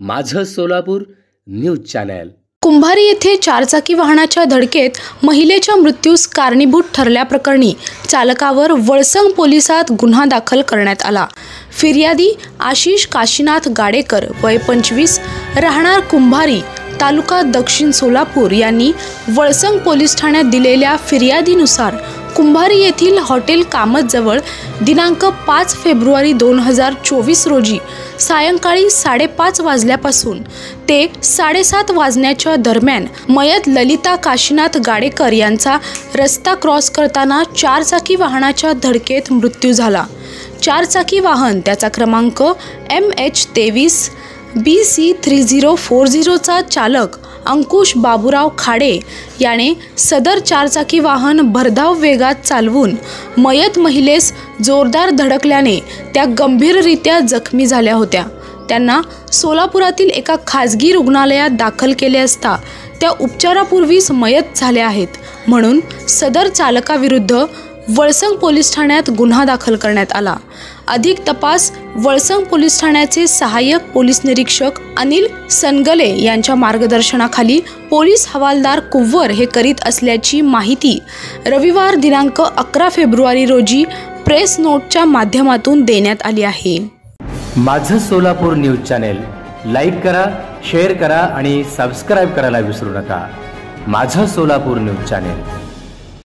माझं Solapur news channel. कुंभारी येथे चारचाकी वाहनाच्या धडकेत महिलेच्या मृत्यूस कारणीभूत ठरल्याप्रकरणी चालकावर वळसंग पोलिसात गुन्हा दाखल करण्यात आला। फिर्यादी आशिष काशीनाथ गाडेकर वय 25 राहणार कुंभारी तालुका दक्षिण सोलापूर यांनी वळसंग पोलीस ठाण्यात दिलेल्या फिर्यादीनुसार कुंभारी येथील हॉटेल कामतजवळ दिनांक 5 फेब्रुवारी 2024 रोजी सायंकाळी 5:30 वाजल्यापासून ते 7:30 वाजण्याच्या दरम्यान मयत ललिता काशीनाथ गाडेकर यांचा रस्ता क्रॉस करताना चारचाकी वाहनाच्या धडकेत मृत्यू झाला। चारचाकी वाहन त्याचा क्रमांक MH23 BC 3040 चा चालक अंकुश बाबूराव खाडे याने सदर चारचाकी वाहन भरधाव वेगात चालवून मयत महिलेस जोरदार धडकल्याने त्या गंभीररित्या जखमी झाल्या होत्या। त्यांना सोलापुरातील एका खाजगी रुग्णालयात दाखल केले असता त्या उपचारापूर्वीच मयत झाल्या आहेत, म्हणून सदर चालकाविरुद्ध वळसंग पोलीस ठाण्यात गुन्हा दाखल करण्यात आला। अधिक तपास वळसंग पोलीस ठाण्याचे सहाय्यक पोलीस निरीक्षक अनिल सनगले यांच्या मार्गदर्शनाखाली पोलीस हवालदार कुव्वर हे करीत असल्याची माहिती रविवार दिनांक 11 फेब्रुवारी रोजी प्रेस नोटच्या माध्यमातून देण्यात आली आहे। माझं सोलापूर न्यूज चॅनल लाईक करा, शेअर करा आणि सबस्क्राइब करायला विसरू नका। माझं सोलापूर न्यूज चॅनल।